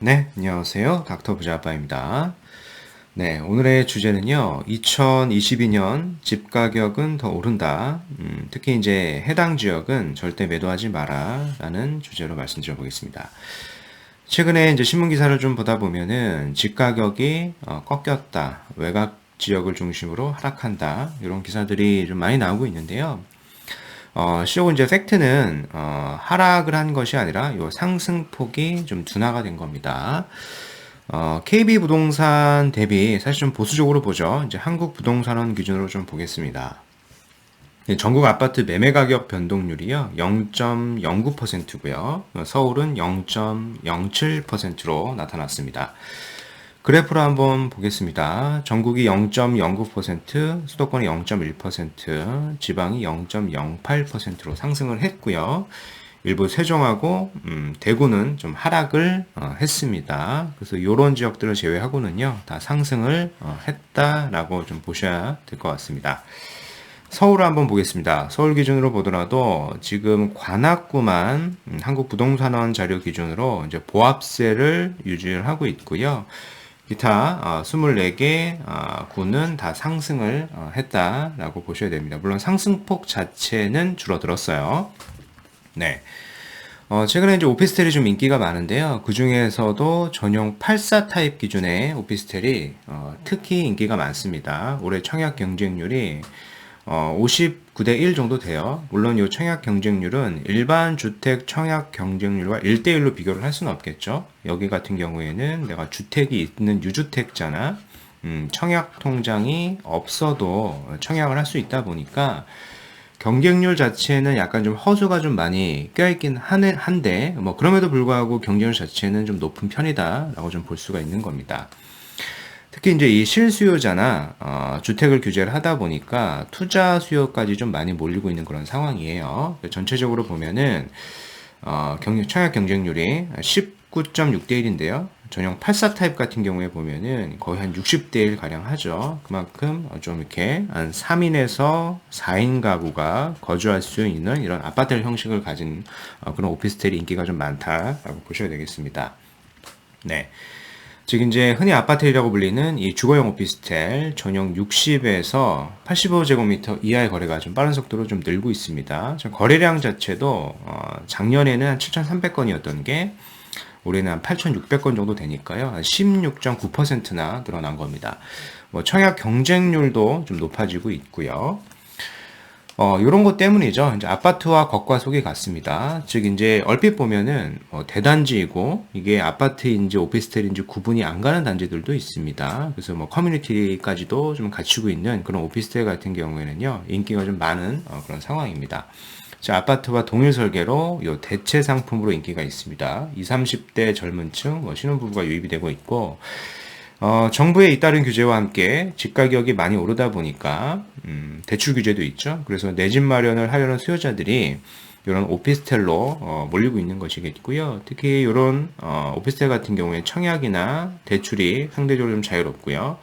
네, 안녕하세요. 닥터 부자아빠입니다. 네, 오늘의 주제는요, 2022년 집 가격은 더 오른다. 특히 이제 해당 지역은 절대 매도하지 마라. 라는 주제로 말씀드려 보겠습니다. 최근에 이제 신문 기사를 좀 보다 보면은 집 가격이 꺾였다. 외곽 지역을 중심으로 하락한다. 이런 기사들이 좀 많이 나오고 있는데요. 실제로 이제 팩트는 하락을 한 것이 아니라 요 상승폭이 좀 둔화가 된 겁니다. KB 부동산 대비 사실 좀 보수적으로 보죠. 이제 한국 부동산원 기준으로 좀 보겠습니다. 전국 아파트 매매 가격 변동률이요, 0.09%고요. 서울은 0.07%로 나타났습니다. 그래프로 한번 보겠습니다. 전국이 0.09%, 수도권이 0.1%, 지방이 0.08%로 상승을 했고요. 일부 세종하고 대구는 좀 하락을 했습니다. 그래서 이런 지역들을 제외하고는요, 다 상승을 했다라고 좀 보셔야 될 것 같습니다. 서울을 한번 보겠습니다. 서울 기준으로 보더라도 지금 관악구만 한국부동산원 자료 기준으로 이제 보합세를 유지를 하고 있고요. 기타 24개 구는 다 상승을 했다라고 보셔야 됩니다. 물론 상승폭 자체는 줄어들었어요. 네. 최근에 이제 오피스텔이 좀 인기가 많은데요. 그 중에서도 전용 84 타입 기준의 오피스텔이 특히 인기가 많습니다. 올해 청약 경쟁률이 59대 1 정도 돼요. 물론 이 청약 경쟁률은 일반 주택 청약 경쟁률과 1대1로 비교를 할 수는 없겠죠. 여기 같은 경우에는 내가 주택이 있는 유주택자나 청약 통장이 없어도 청약을 할 수 있다 보니까 경쟁률 자체는 약간 좀 허수가 좀 많이 껴있긴 한데 뭐 그럼에도 불구하고 경쟁률 자체는 좀 높은 편이다라고 좀 볼 수가 있는 겁니다. 특히 이제 이 실수요자나 주택을 규제를 하다 보니까 투자 수요까지 좀 많이 몰리고 있는 그런 상황이에요. 전체적으로 보면은 청약 경쟁률이 19.6대 1인데요. 전용 84 타입 같은 경우에 보면은 거의 한 60대 1 가량 하죠. 그만큼 좀 이렇게 한 3인에서 4인 가구가 거주할 수 있는 이런 아파트 형식을 가진 그런 오피스텔이 인기가 좀 많다라고 보셔야 되겠습니다. 네. 즉 이제 흔히 아파트라고 불리는 이 주거용 오피스텔 전용 60에서 85제곱미터 이하의 거래가 좀 빠른 속도로 좀 늘고 있습니다. 거래량 자체도 작년에는 한 7,300건이었던 게 올해는 한 8,600건 정도 되니까요. 한 16.9%나 늘어난 겁니다. 뭐 청약 경쟁률도 좀 높아지고 있고요. 요런 것 때문이죠. 이제 아파트와 겉과 속이 같습니다. 즉, 이제 얼핏 보면은 대단지이고 이게 아파트인지 오피스텔인지 구분이 안 가는 단지들도 있습니다. 그래서 뭐 커뮤니티까지도 좀 갖추고 있는 그런 오피스텔 같은 경우에는요, 인기가 좀 많은 그런 상황입니다. 자, 아파트와 동일 설계로 요 대체 상품으로 인기가 있습니다. 20, 30대 젊은 층, 신혼부부가 유입이 되고 있고, 정부의 잇따른 규제와 함께 집 가격이 많이 오르다 보니까 대출 규제도 있죠. 그래서 내 집 마련을 하려는 수요자들이 이런 오피스텔로 몰리고 있는 것이겠고요. 특히 이런 오피스텔 같은 경우에 청약이나 대출이 상대적으로 좀 자유롭고요.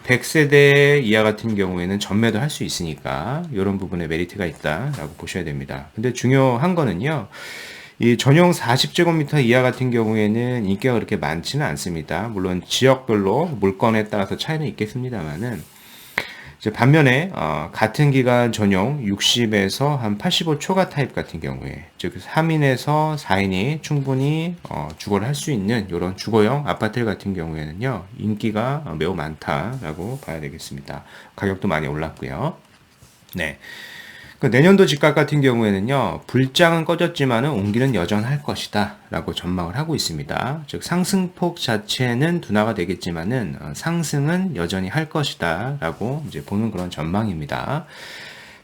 100세대 이하 같은 경우에는 전매도 할 수 있으니까 이런 부분에 메리트가 있다라고 보셔야 됩니다. 근데 중요한 거는요. 이 전용 40제곱미터 이하 같은 경우에는 인기가 그렇게 많지는 않습니다. 물론 지역별로 물건에 따라서 차이는 있겠습니다만은, 이제 반면에 같은 기간 전용 60에서 한 85 초과 타입 같은 경우에, 즉 3인에서 4인이 충분히 주거를 할 수 있는 이런 주거용 아파트 같은 경우에는요, 인기가 매우 많다라고 봐야 되겠습니다. 가격도 많이 올랐고요. 네. 내년도 집값 같은 경우에는요, 불장은 꺼졌지만은 온기는 여전할 것이다 라고 전망을 하고 있습니다. 즉 상승폭 자체는 둔화가 되겠지만은 상승은 여전히 할 것이다 라고 이제 보는 그런 전망입니다.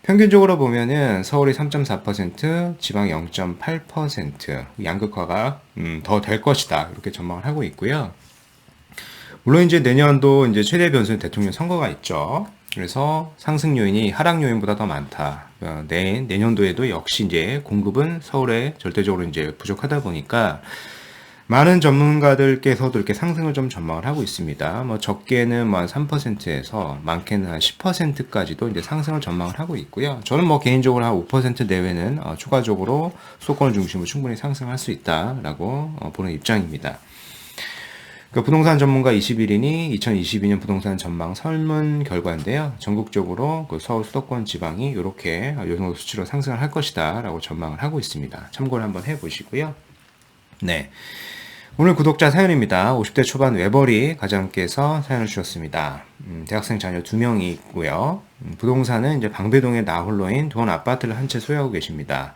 평균적으로 보면은 서울이 3.4%, 지방 0.8%, 양극화가 더 될 것이다 이렇게 전망을 하고 있고요. 물론 이제 내년도 이제 최대 변수는 대통령 선거가 있죠. 그래서 상승 요인이 하락 요인보다 더 많다. 내년도에도 역시 이제 공급은 서울에 절대적으로 이제 부족하다 보니까 많은 전문가들께서도 이렇게 상승을 좀 전망을 하고 있습니다. 뭐 적게는 뭐 한 3%에서 많게는 한 10%까지도 이제 상승을 전망을 하고 있고요. 저는 뭐 개인적으로 한 5% 내외는 추가적으로 수도권을 중심으로 충분히 상승할 수 있다라고 보는 입장입니다. 그 부동산 전문가 21인이 2022년 부동산 전망 설문 결과인데요. 전국적으로 그 서울 수도권 지방이 이렇게 요 정도 수치로 상승을 할 것이다 라고 전망을 하고 있습니다. 참고를 한번 해보시고요. 네. 오늘 구독자 사연입니다. 50대 초반 외벌이 가장께서 사연을 주셨습니다. 대학생 자녀 2명이 있고요. 부동산은 이제 방배동에 나홀로인 돈 아파트를 한 채 소유하고 계십니다.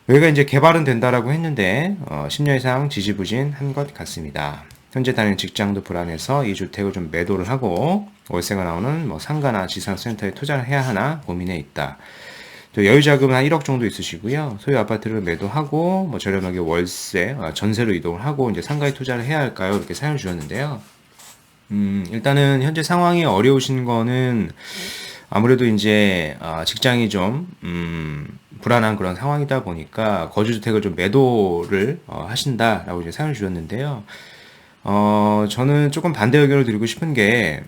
여기가 이제 개발은 된다라고 했는데 10년 이상 지지부진한 것 같습니다. 현재 다니는 직장도 불안해서 이 주택을 좀 매도를 하고 월세가 나오는 뭐 상가나 지상센터에 투자를 해야 하나 고민해 있다. 또 여유자금은 한 1억 정도 있으시고요. 소유 아파트를 매도하고 뭐 저렴하게 월세, 전세로 이동을 하고 이제 상가에 투자를 해야 할까요? 이렇게 사연을 주셨는데요. 일단은 현재 상황이 어려우신 거는 아무래도 이제 직장이 좀 불안한 그런 상황이다 보니까 거주주택을 좀 매도를 하신다라고 이제 사연을 주셨는데요. 저는 조금 반대 의견을 드리고 싶은 게,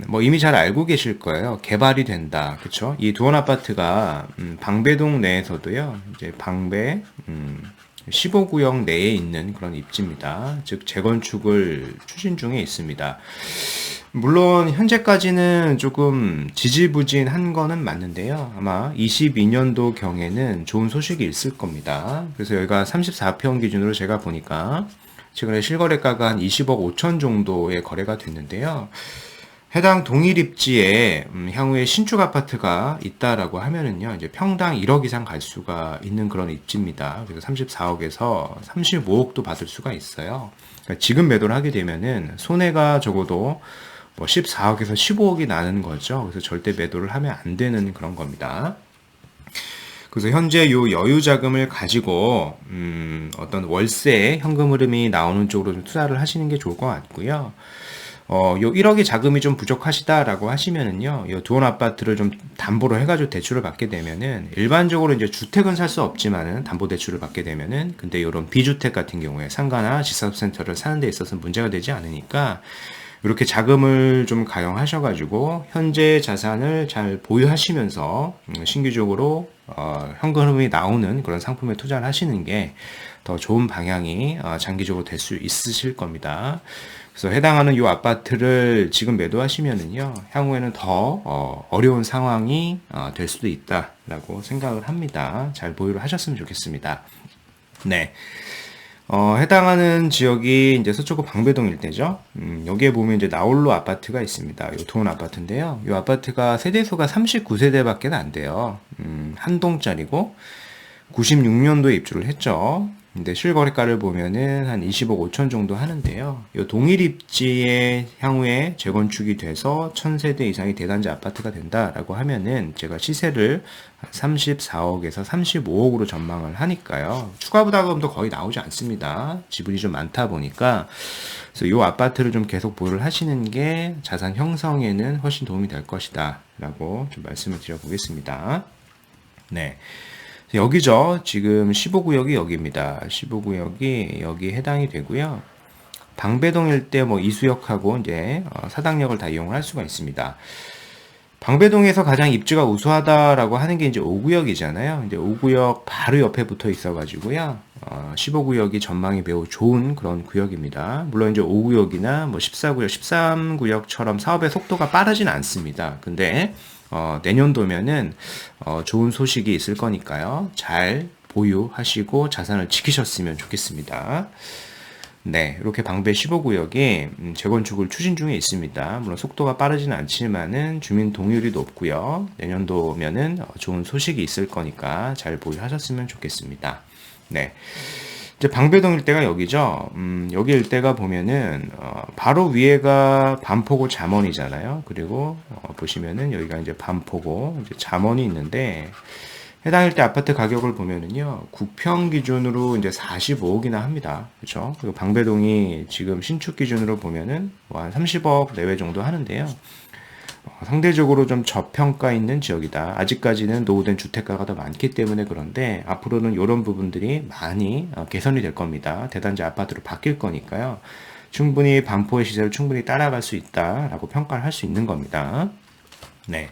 뭐 이미 잘 알고 계실 거예요. 개발이 된다. 그쵸? 이 두원 아파트가, 방배동 내에서도요, 이제 방배, 15구역 내에 있는 그런 입지입니다. 즉, 재건축을 추진 중에 있습니다. 물론, 현재까지는 조금 지지부진한 거는 맞는데요. 아마 22년도 경에는 좋은 소식이 있을 겁니다. 그래서 여기가 34평 기준으로 제가 보니까, 최근에 실거래가가 한 20억 5천 정도의 거래가 됐는데요. 해당 동일 입지에 향후에 신축 아파트가 있다라고 하면은요, 이제 평당 1억 이상 갈 수가 있는 그런 입지입니다. 그래서 34억에서 35억도 받을 수가 있어요. 그러니까 지금 매도를 하게 되면은 손해가 적어도 뭐 14억에서 15억이 나는 거죠. 그래서 절대 매도를 하면 안 되는 그런 겁니다. 그래서 현재 요 여유 자금을 가지고 어떤 월세 현금 흐름이 나오는 쪽으로 좀 투자를 하시는 게 좋을 것 같고요. 요 1억의 자금이 좀 부족하시다라고 하시면은요, 요 두원 아파트를 좀 담보로 해가지고 대출을 받게 되면은 일반적으로 이제 주택은 살 수 없지만은 담보 대출을 받게 되면은 근데 이런 비주택 같은 경우에 상가나 지사센터를 사는 데 있어서는 문제가 되지 않으니까 이렇게 자금을 좀 가용하셔가지고 현재 자산을 잘 보유하시면서 신규적으로 현금 흐름이 나오는 그런 상품에 투자를 하시는 게 더 좋은 방향이 장기적으로 될 수 있으실 겁니다. 그래서 해당하는 이 아파트를 지금 매도하시면은요, 향후에는 더 어려운 상황이 될 수도 있다라고 생각을 합니다. 잘 보유를 하셨으면 좋겠습니다. 네. 해당하는 지역이 이제 서초구 방배동 일대죠. 여기에 보면 이제 나홀로 아파트가 있습니다. 요 도원 아파트인데요. 이 아파트가 세대수가 39세대밖에 안 돼요. 한 동짜리고 96년도에 입주를 했죠. 근데 실거래가를 보면은 한 20억 5천 정도 하는데요. 이 동일 입지에 향후에 재건축이 돼서 1000세대 이상의 대단지 아파트가 된다라고 하면은 제가 시세를 34억에서 35억으로 전망을 하니까요. 추가 부담금도 거의 나오지 않습니다. 지분이 좀 많다 보니까 그래서 이 아파트를 좀 계속 보유를 하시는 게 자산 형성에는 훨씬 도움이 될 것이다라고 좀 말씀을 드려보겠습니다. 네. 여기죠. 지금 15구역이 여기입니다. 15구역이 여기 해당이 되고요. 방배동 일대 뭐 이수역하고 이제 사당역을 다 이용을 할 수가 있습니다. 방배동에서 가장 입지가 우수하다라고 하는 게 이제 5구역이잖아요. 이제 5구역 바로 옆에 붙어 있어가지고요. 15구역이 전망이 매우 좋은 그런 구역입니다. 물론 이제 5구역이나 뭐 14구역, 13구역처럼 사업의 속도가 빠르진 않습니다. 근데 내년도면은 좋은 소식이 있을 거니까요. 잘 보유하시고 자산을 지키셨으면 좋겠습니다. 네, 이렇게 방배 15구역에 재건축을 추진 중에 있습니다. 물론 속도가 빠르지는 않지만은 주민 동의율이 높고요. 내년도면은 좋은 소식이 있을 거니까 잘 보유하셨으면 좋겠습니다. 네. 이제 방배동 일대가 여기죠. 여기 일대가 보면은 바로 위에가 반포고 잠원이잖아요. 그리고 보시면은 여기가 이제 반포고 이제 잠원이 있는데 해당 일대 아파트 가격을 보면은요, 9평 기준으로 이제 45억이나 합니다. 그렇죠? 그리고 방배동이 지금 신축 기준으로 보면은 한 30억 내외 정도 하는데요. 상대적으로 좀 저평가 있는 지역이다. 아직까지는 노후된 주택가가 더 많기 때문에 그런데 앞으로는 이런 부분들이 많이 개선이 될 겁니다. 대단지 아파트로 바뀔 거니까요. 충분히 반포의 시세를 충분히 따라갈 수 있다라고 평가를 할 수 있는 겁니다. 네.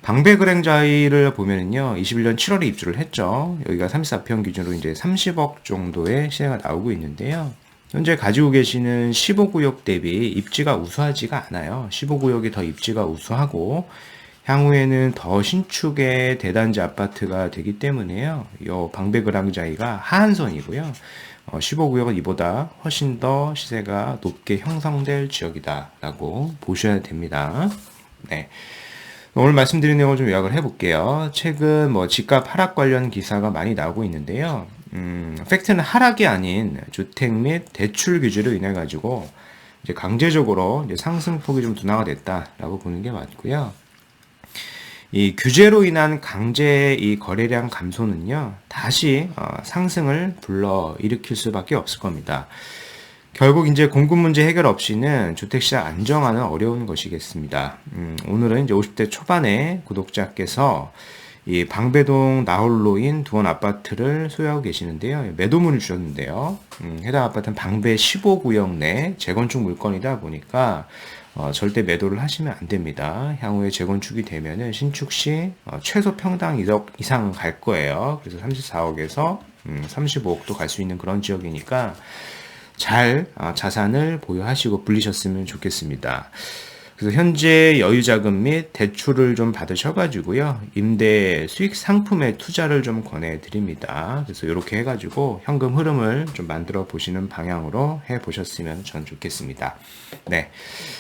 방배그랭자이를 보면은요, 21년 7월에 입주를 했죠. 여기가 34평 기준으로 이제 30억 정도의 시세가 나오고 있는데요. 현재 가지고 계시는 15구역 대비 입지가 우수하지가 않아요. 15구역이 더 입지가 우수하고 향후에는 더 신축의 대단지 아파트가 되기 때문에요. 요 방배그랑자이가 하한선이고요. 15구역은 이보다 훨씬 더 시세가 높게 형성될 지역이다라고 보셔야 됩니다. 네. 오늘 말씀드린 내용을 좀 요약을 해볼게요. 최근 집값 하락 관련 기사가 많이 나오고 있는데요. 팩트는 하락이 아닌 주택 및 대출 규제로 인해 가지고 이제 강제적으로 이제 상승폭이 좀 둔화가 됐다라고 보는 게 맞고요. 이 규제로 인한 강제 이 거래량 감소는요, 다시 상승을 불러 일으킬 수밖에 없을 겁니다. 결국 이제 공급 문제 해결 없이는 주택시장 안정화는 어려운 것이겠습니다. 오늘은 이제 50대 초반의 구독자께서 이 방배동 나홀로인 두원 아파트를 소유하고 계시는데요. 매도문을 주셨는데요. 해당 아파트는 방배 15구역 내 재건축 물건이다 보니까 절대 매도를 하시면 안 됩니다. 향후에 재건축이 되면은 신축 시 최소 평당 1억 이상 갈 거예요. 그래서 34억에서 35억도 갈 수 있는 그런 지역이니까 잘 자산을 보유하시고 불리셨으면 좋겠습니다. 그래서 현재 여유자금 및 대출을 좀 받으셔가지고요. 임대 수익 상품에 투자를 좀 권해드립니다. 그래서 이렇게 해가지고 현금 흐름을 좀 만들어 보시는 방향으로 해보셨으면 전 좋겠습니다. 네.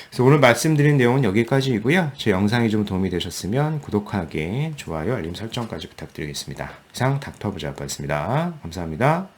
그래서 오늘 말씀드린 내용은 여기까지이고요. 제 영상이 좀 도움이 되셨으면 구독하기, 좋아요, 알림 설정까지 부탁드리겠습니다. 이상 닥터부자였습니다. 감사합니다.